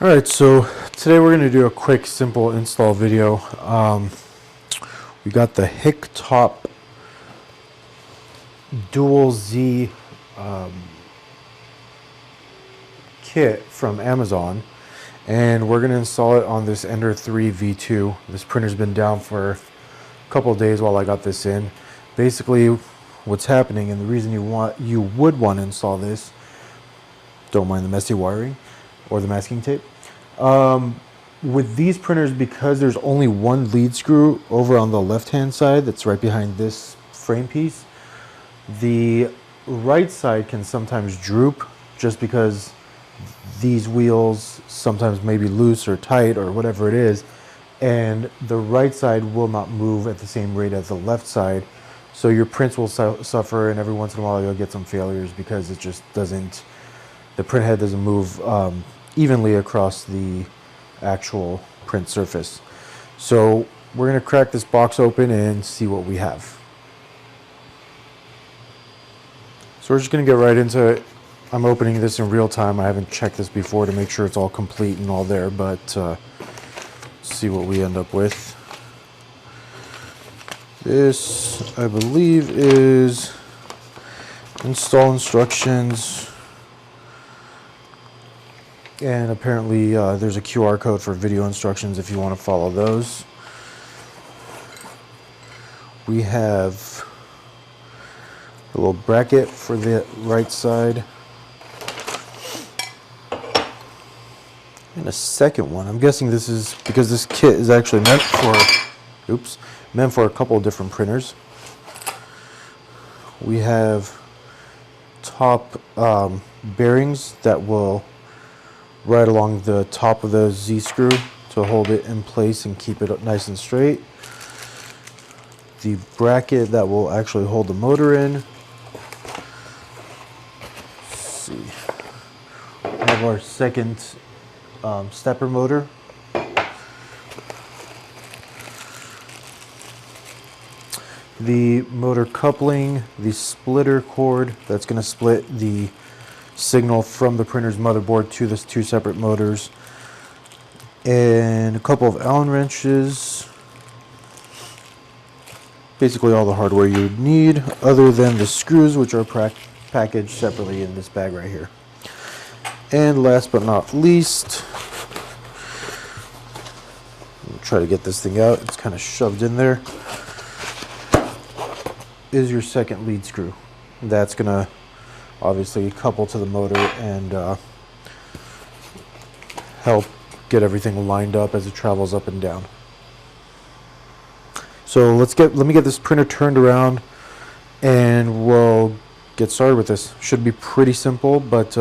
Alright, so today we're going to do a quick, simple install video. We got the HICTOP Dual Z kit from Amazon, and we're going to install it on this Ender 3 V2. This printer's been down for a couple of days while I got this in. Basically, what's happening, and the reason you would want to install this, don't mind the messy wiring or the masking tape. With these printers, because there's only one lead screw over on the left hand side that's right behind this frame piece, the right side can sometimes droop just because these wheels sometimes may be loose or tight or whatever it is, and the right side will not move at the same rate as the left side, so your prints will suffer, and every once in a while you'll get some failures because it just doesn't, the print head doesn't move evenly across the actual print surface. So we're going to crack this box open and see what we have. So we're just going to get right into it. I'm opening this in real time. I haven't checked this before to make sure it's all complete and all there, but see what we end up with. This, I believe, is install instructions. And apparently there's a QR code for video instructions if you want to follow those. We have a little bracket for the right side. And a second one. I'm guessing this is because this kit is actually meant for a couple of different printers. We have top bearings that will right along the top of the Z screw to hold it in place and keep it nice and straight. The bracket that will actually hold the motor in. Let's see. We have our second stepper motor. The motor coupling, the splitter cord that's going to split the signal from the printer's motherboard to the two separate motors, and a couple of Allen wrenches. Basically all the hardware you would need other than the screws, which are packaged separately in this bag right here. And last but not least, I'll try to get this thing out, it's kind of shoved in there, is your second lead screw. That's gonna obviously couple to the motor and help get everything lined up as it travels up and down. So let me get this printer turned around and we'll get started with this. Should be pretty simple, but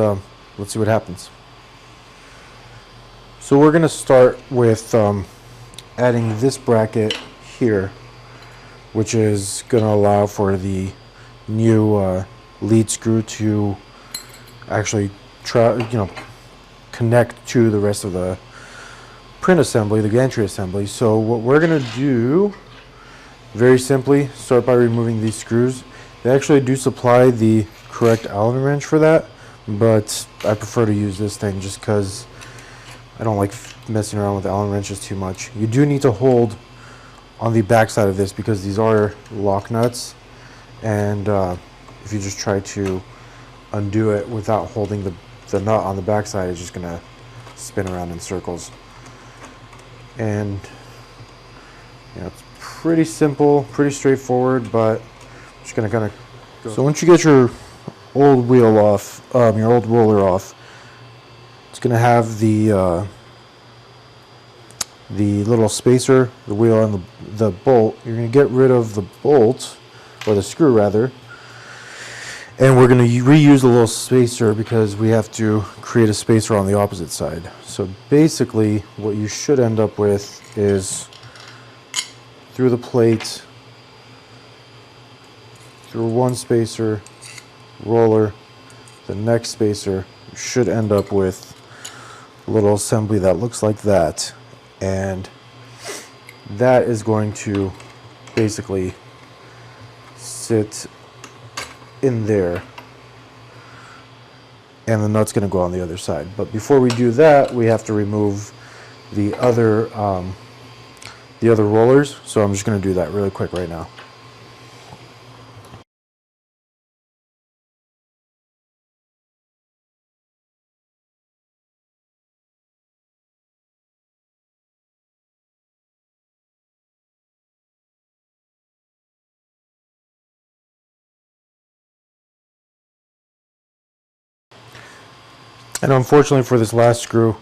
let's see what happens. So we're going to start with adding this bracket here, which is going to allow for the new lead screw to actually connect to the rest of the print assembly, the gantry assembly. So what we're going to do, very simply, start by removing these screws. They actually do supply the correct Allen wrench for that, but I prefer to use this thing just because I don't like messing around with Allen wrenches too much. You do need to hold on the back side of this because these are lock nuts, and if you just try to undo it without holding the nut on the back side, it's just going to spin around in circles. And it's pretty simple, pretty straightforward, but I'm just going to kind of go. So once you get your old wheel off, your old roller off, it's going to have the little spacer, the wheel, and the bolt. You're going to get rid of the bolt, or the screw rather, and we're going to reuse the little spacer because we have to create a spacer on the opposite side. So basically what you should end up with is through the plate, through one spacer, roller, the next spacer, you should end up with a little assembly that looks like that, and that is going to basically sit in there and the nut's going to go on the other side. But before we do that, we have to remove the other rollers. So I'm just going to do that really quick right now. And unfortunately for this last screw,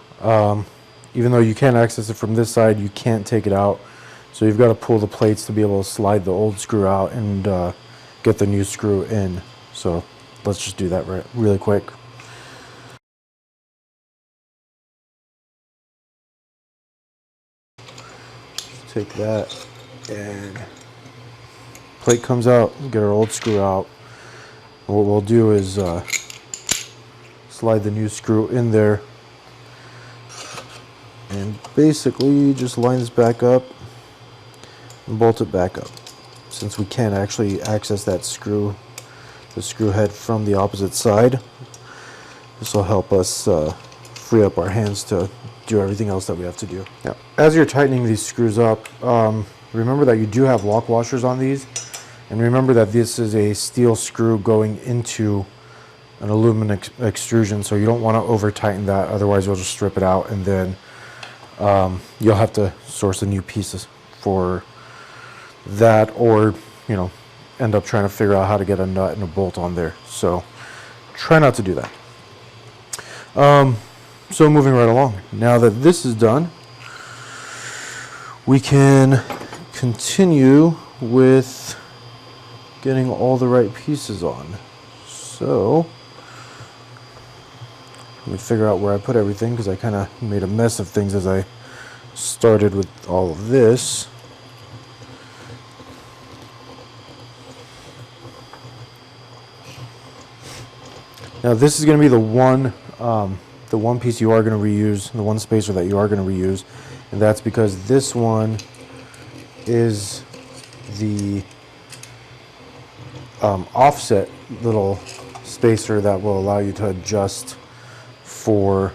even though you can access it from this side, you can't take it out. So you've got to pull the plates to be able to slide the old screw out and get the new screw in. So let's just do that really quick. Take that, and plate comes out, get our old screw out. And what we'll do is slide the new screw in there and basically just line this back up and bolt it back up. Since we can't actually access that screw, the screw head from the opposite side, this will help us free up our hands to do everything else that we have to do. Now, as you're tightening these screws up, remember that you do have lock washers on these, and remember that this is a steel screw going into an aluminum extrusion, so you don't want to over tighten that, otherwise you'll just strip it out, and then you'll have to source a new pieces for that, or end up trying to figure out how to get a nut and a bolt on there. So try not to do that. So moving right along, now that this is done, we can continue with getting all the right pieces on. So let me figure out where I put everything, because I kind of made a mess of things as I started with all of this. Now this is going to be the one piece you are going to reuse, the one spacer that you are going to reuse, and that's because this one is the offset little spacer that will allow you to adjust for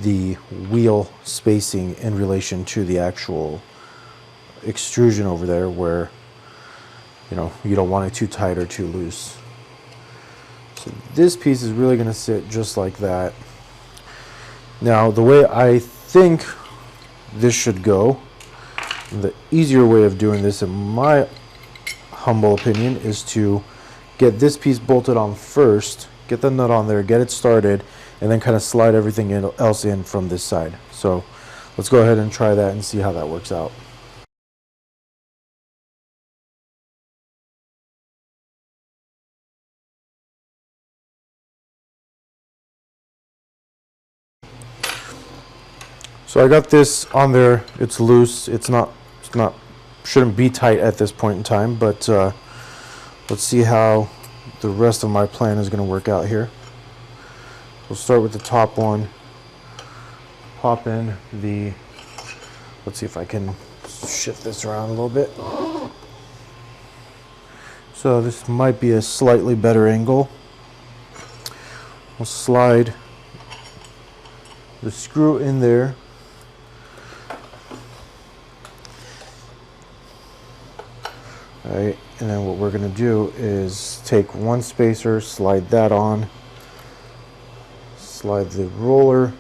the wheel spacing in relation to the actual extrusion over there, where you don't want it too tight or too loose. So this piece is really going to sit just like that. Now the way I think this should go, the easier way of doing this in my humble opinion, is to get this piece bolted on first, get the nut on there, get it started, and then kind of slide everything else in from this side. So let's go ahead and try that and see how that works out. So I got this on there. It's loose. It's not shouldn't be tight at this point in time, but let's see how the rest of my plan is going to work out here. We'll start with the top one. Pop in the, let's see if I can shift this around a little bit. So this might be a slightly better angle. We'll slide the screw in there. Alright, and then what we're going to do is take one spacer, slide that on, slide the roller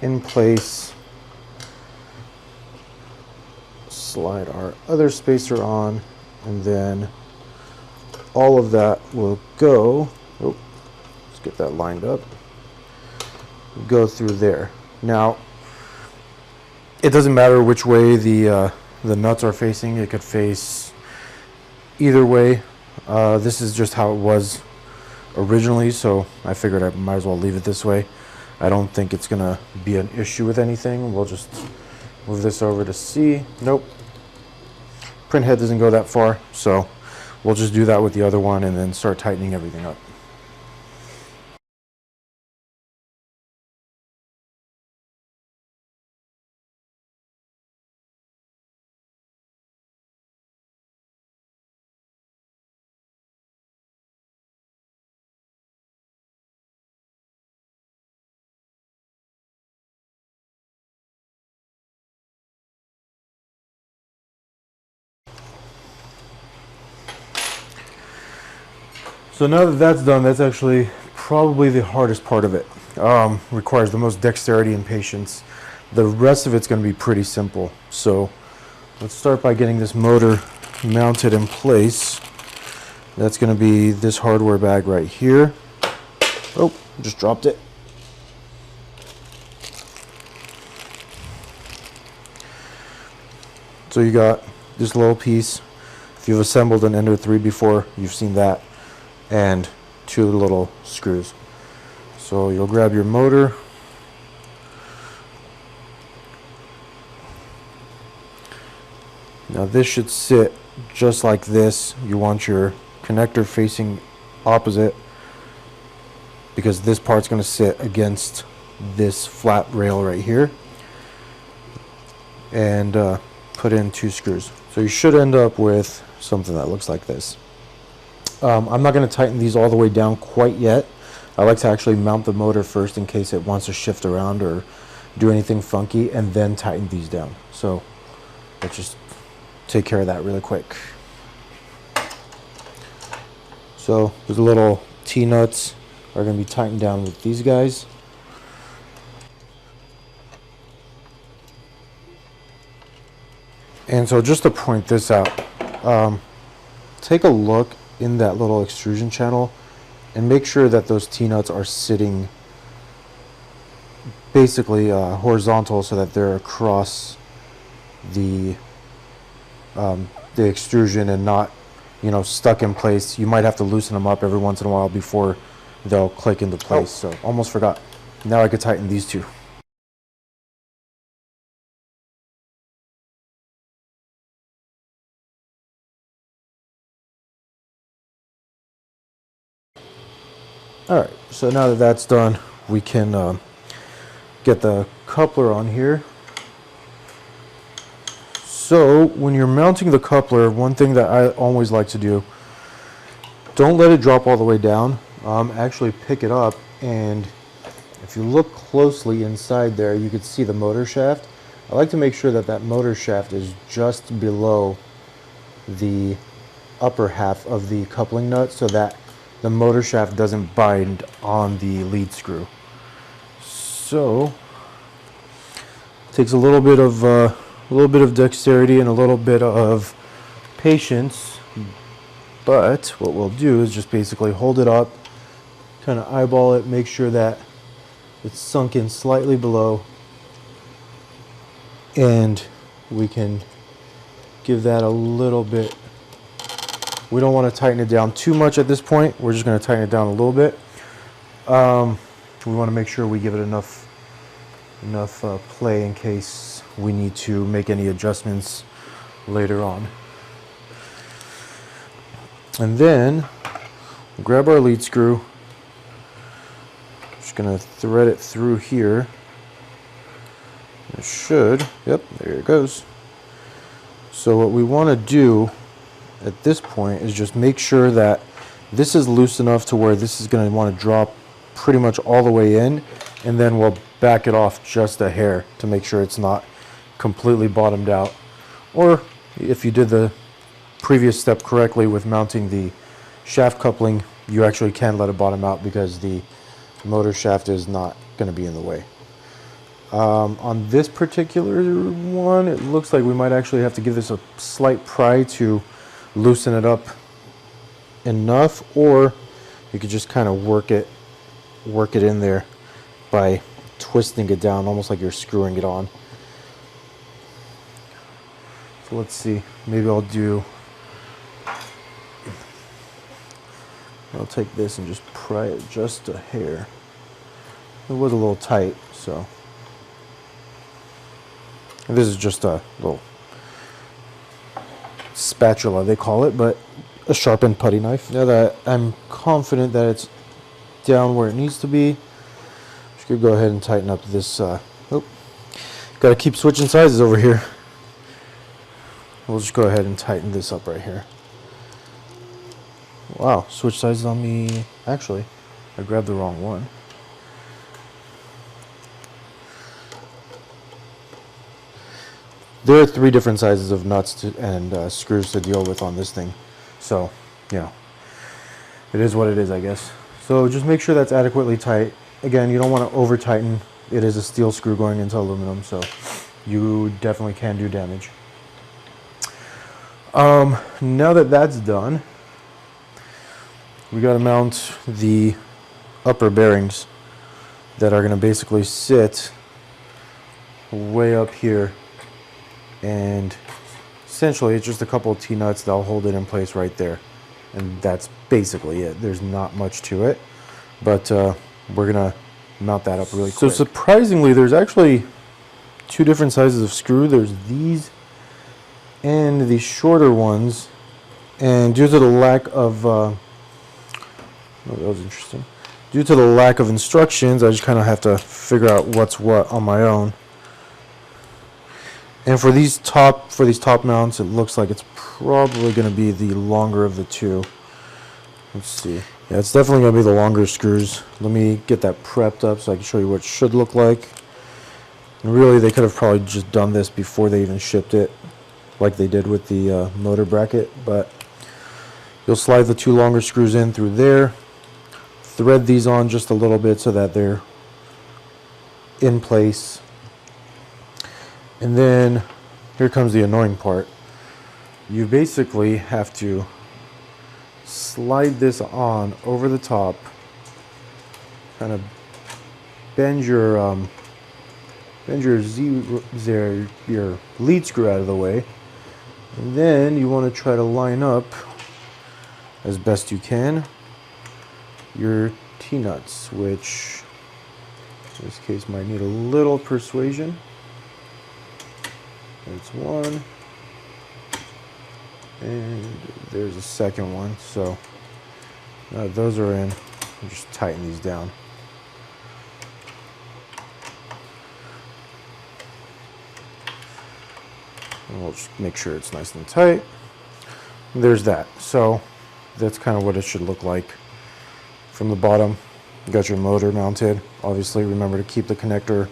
in place, slide our other spacer on, and then all of that will go, let's get that lined up, go through there. Now, it doesn't matter which way the nuts are facing. It could face either way. This is just how it was originally, so I figured I might as well leave it this way. I don't think it's gonna be an issue with anything. We'll just move this over to C. Nope, print head doesn't go that far, so we'll just do that with the other one and then start tightening everything up. So now that that's done, that's actually probably the hardest part of it. Requires the most dexterity and patience. The rest of it's going to be pretty simple. So let's start by getting this motor mounted in place. That's going to be this hardware bag right here. Oh, just dropped it. So you got this little piece. If you've assembled an Ender 3 before, you've seen that. And 2 little screws. So you'll grab your motor. Now this should sit just like this. You want your connector facing opposite, because this part's going to sit against this flat rail right here. And put in 2 screws. So you should end up with something that looks like this. I'm not going to tighten these all the way down quite yet. I like to actually mount the motor first in case it wants to shift around or do anything funky, and then tighten these down. So let's just take care of that really quick. So the little T-nuts are going to be tightened down with these guys. And so just to point this out, take a look in that little extrusion channel and make sure that those T-nuts are sitting basically horizontal, so that they're across the extrusion and not, you know, stuck in place. You might have to loosen them up every once in a while before they'll click into place. So almost forgot. Now I could tighten these 2. Alright, so now that that's done, we can get the coupler on here. So when you're mounting the coupler, one thing that I always like to do, don't let it drop all the way down. Actually pick it up, and if you look closely inside there, you can see the motor shaft. I like to make sure that that motor shaft is just below the upper half of the coupling nut, so that the motor shaft doesn't bind on the lead screw. So it takes a little bit of dexterity and a little bit of patience, but what we'll do is just basically hold it up, kind of eyeball it, make sure that it's sunk in slightly below, and we can give that a little bit. We don't want to tighten it down too much at this point. We're just going to tighten it down a little bit. We want to make sure we give it enough play in case we need to make any adjustments later on. And then we'll grab our lead screw. Just going to thread it through here. It should. Yep, there it goes. So what we want to do at this point is just make sure that this is loose enough to where this is going to want to drop pretty much all the way in, and then we'll back it off just a hair to make sure it's not completely bottomed out. Or if you did the previous step correctly with mounting the shaft coupling, you actually can let it bottom out because the motor shaft is not going to be in the way. On this particular one, it looks like we might actually have to give this a slight pry to loosen it up enough, or you could just kind of work it in there by twisting it down, almost like you're screwing it on. So let's see, maybe I'll take this and just pry it just a hair. It was a little tight, so. And this is just a little spatula, they call it, but a sharpened putty knife. Now that I'm confident that it's down where it needs to be, just gonna go ahead and tighten up this. Gotta keep switching sizes over here. We'll just go ahead and tighten this up right here. Wow, switch sizes on me. Actually, I grabbed the wrong one. There are 3 different sizes of nuts and screws to deal with on this thing. So, you know, it is what it is, I guess. So just make sure that's adequately tight. Again, you don't want to over tighten. It is a steel screw going into aluminum, so you definitely can do damage. Now that that's done, we got to mount the upper bearings that are going to basically sit way up here, and essentially it's just a couple of T-nuts that'll hold it in place right there, and that's basically it. There's not much to it, but we're gonna mount that up really quick. So surprisingly, there's actually two different sizes of screw. There's these and the shorter ones, and due to the lack of oh, that was interesting. Due to the lack of instructions, I just kind of have to figure out what's what on my own. And for these top mounts, it looks like it's probably going to be the longer of the two. Let's see. Yeah, it's definitely going to be the longer screws. Let me get that prepped up so I can show you what it should look like. And really, they could have probably just done this before they even shipped it, like they did with the motor bracket. But you'll slide the two longer screws in through there. Thread these on just a little bit so that they're in place. And then here comes the annoying part. You basically have to slide this on over the top, kind of bend your your lead screw out of the way, and then you want to try to line up as best you can your T-nuts, which in this case might need a little persuasion. That's one, and there's a second one. So now that those are in, I'll just tighten these down. And we'll just make sure it's nice and tight. And there's that. So that's kind of what it should look like from the bottom. You got your motor mounted. Obviously, remember to keep the connector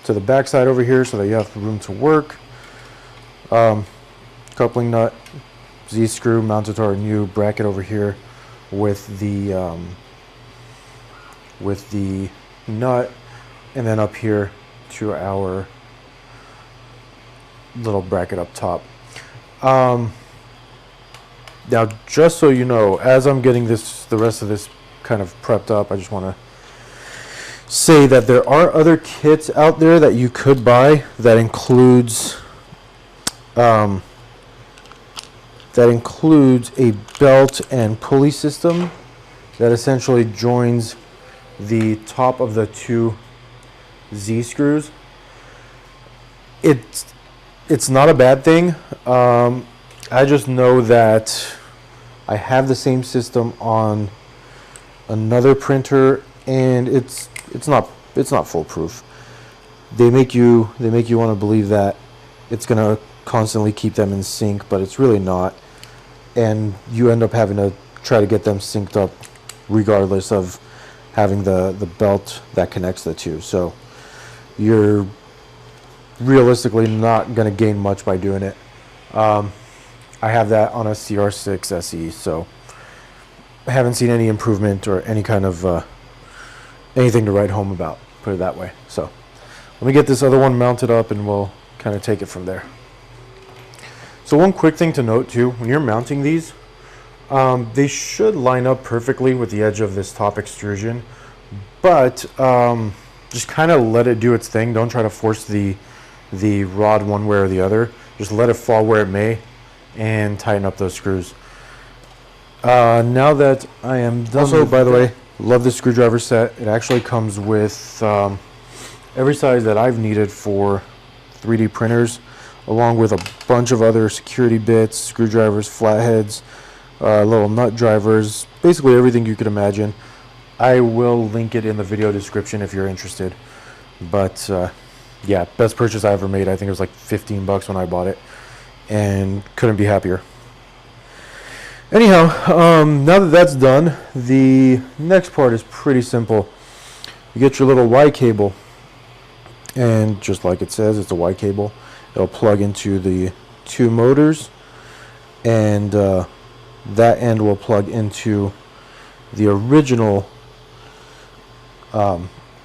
to the back side over here so that you have room to work. Coupling nut, Z-screw mounted to our new bracket over here with the nut, and then up here to our little bracket up top. Now, just so you know, as I'm getting the rest of this kind of prepped up, I just want to say that there are other kits out there that you could buy that includes a belt and pulley system that essentially joins the top of the two Z screws. It's not a bad thing. I just know that I have the same system on another printer, and it's not foolproof. They make you want to believe that it's gonna constantly keep them in sync, but it's really not, and you end up having to try to get them synced up regardless of having the belt that connects the two. So you're realistically not going to gain much by doing it. I have that on a CR6 SE, so I haven't seen any improvement or any kind of anything to write home about, put it that way. So let me get this other one mounted up and we'll kind of take it from there. So one quick thing to note too, when you're mounting these, they should line up perfectly with the edge of this top extrusion, but just kind of let it do its thing. Don't try to force the rod one way or the other. Just let it fall where it may and tighten up those screws. Now that I am done. Also, by the way, love this screwdriver set. It actually comes with every size that I've needed for 3D printers, along with a bunch of other security bits, screwdrivers, flatheads, little nut drivers, basically everything you could imagine. I will link it in the video description if you're interested. But yeah, best purchase I ever made. I think it was like 15 bucks when I bought it, and couldn't be happier. Anyhow, now that that's done, the next part is pretty simple. You get your little Y cable, and just like it says, it's a Y cable. It'll plug into the two motors, and that end will plug into the original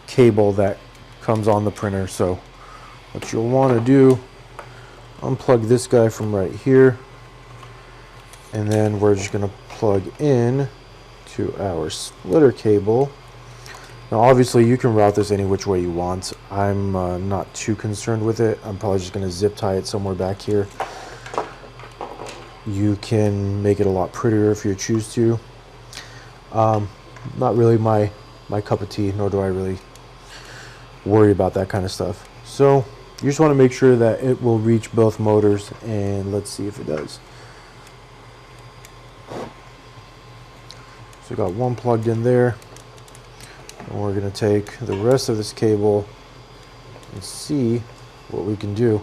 cable that comes on the printer. So what you'll want to do, unplug this guy from right here, and then we're just going to plug in to our splitter cable. Now obviously you can route this any which way you want. I'm not too concerned with it. I'm probably just going to zip tie it somewhere back here. You can make it a lot prettier if you choose to. Not really my cup of tea, nor do I really worry about that kind of stuff. So you just want to make sure that it will reach both motors, and let's see if it does. So we got one plugged in there, and we're going to take the rest of this cable and see what we can do.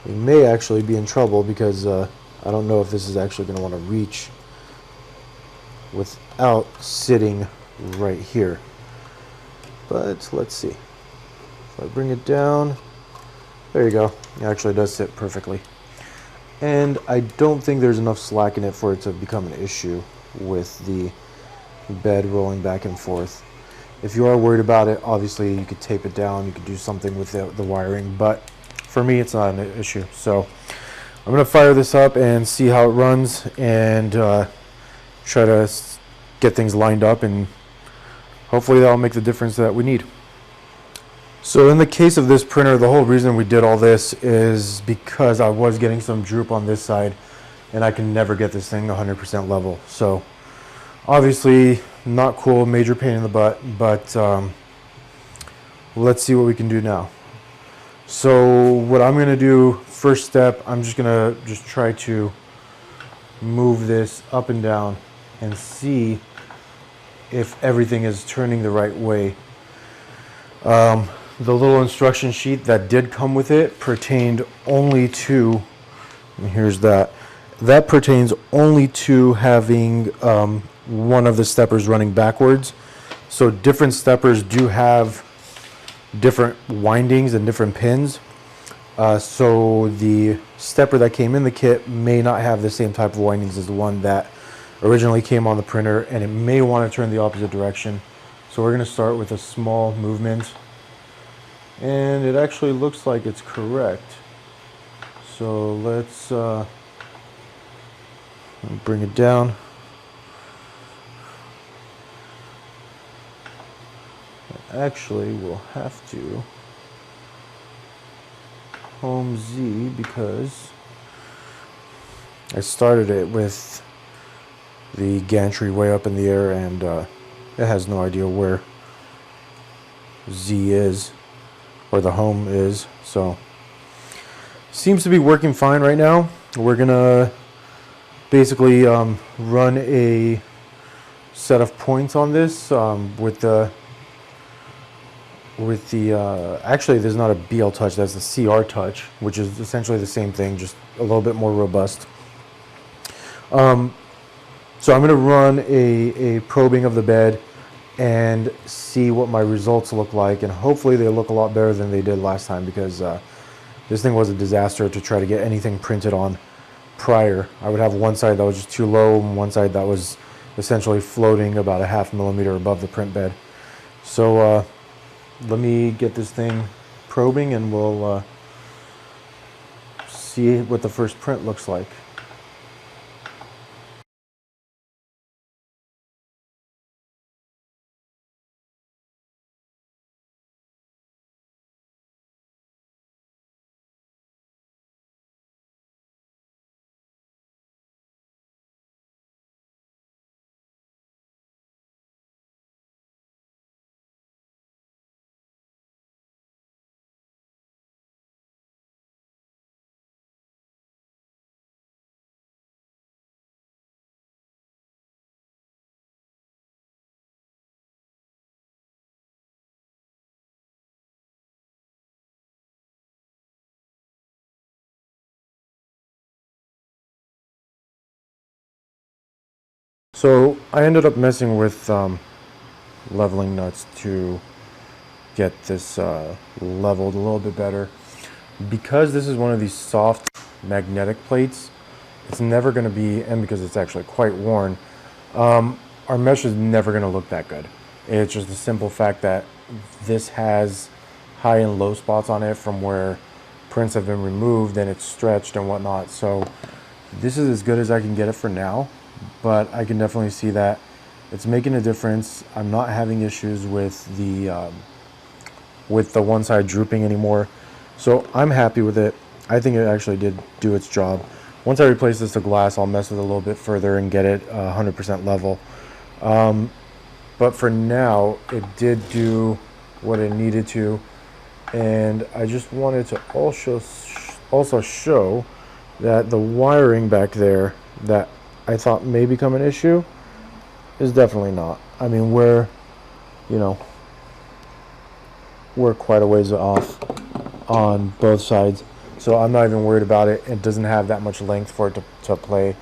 We may actually be in trouble because I don't know if this is actually going to want to reach without sitting right here. But let's see. If I bring it down, there you go. It actually does sit perfectly. And I don't think there's enough slack in it for it to become an issue with the bed rolling back and forth. If you are worried about it, obviously you could tape it down, you could do something with the wiring, but for me it's not an issue. So I'm going to fire this up and see how it runs, and try to get things lined up, and hopefully that'll make the difference that we need. So in the case of this printer, the whole reason we did all this is because I was getting some droop on this side, and I can never get this thing 100% level. So obviously not cool, major pain in the butt, but let's see what we can do now. So what I'm going to do, first step, I'm just going to try to move this up and down and see if everything is turning the right way. The little instruction sheet that did come with it pertained only to, and here's that pertains only to having one of the steppers running backwards. So different steppers do have different windings and different pins. So the stepper that came in the kit may not have the same type of windings as the one that originally came on the printer, and it may want to turn the opposite direction. So we're going to start with a small movement, and it actually looks like it's correct. So let's bring it down. Actually, we'll have to home Z because I started it with the gantry way up in the air, and it has no idea where Z is, or the home is. So seems to be working fine right now. We're gonna basically run a set of points on this with the actually there's not a BL touch, that's the CR touch, which is essentially the same thing, just a little bit more robust. So I'm going to run a probing of the bed and see what my results look like, and hopefully they look a lot better than they did last time, because this thing was a disaster to try to get anything printed on prior. I would have one side that was just too low and one side that was essentially floating about a ½ millimeter above the print bed. So let me get this thing probing, and we'll see what the first print looks like. So I ended up messing with leveling nuts to get this leveled a little bit better. Because this is one of these soft magnetic plates, it's never going to be, and because it's actually quite worn, our our mesh is never going to look that good. It's just the simple fact that this has high and low spots on it from where prints have been removed and it's stretched and whatnot. So this is as good as I can get it for now, but I can definitely see that it's making a difference. I'm not having issues with the one side drooping anymore, so I'm happy with it. I think it actually did do its job. Once I replace this to glass, I'll mess with it a little bit further and get it 100% level. But for now, it did do what it needed to. And I just wanted to also show that the wiring back there that I thought may become an issue is definitely not. I mean, we're quite a ways off on both sides. So I'm not even worried about it. It doesn't have that much length for it to play.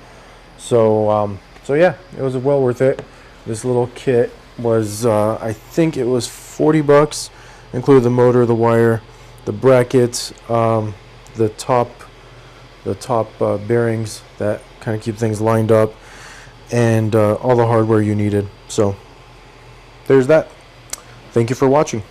So yeah, it was well worth it. This little kit was, I think it was 40 bucks, included the motor, the wire, the brackets, the top bearings that kind of keep things lined up, and all the hardware you needed. So there's that. Thank you for watching.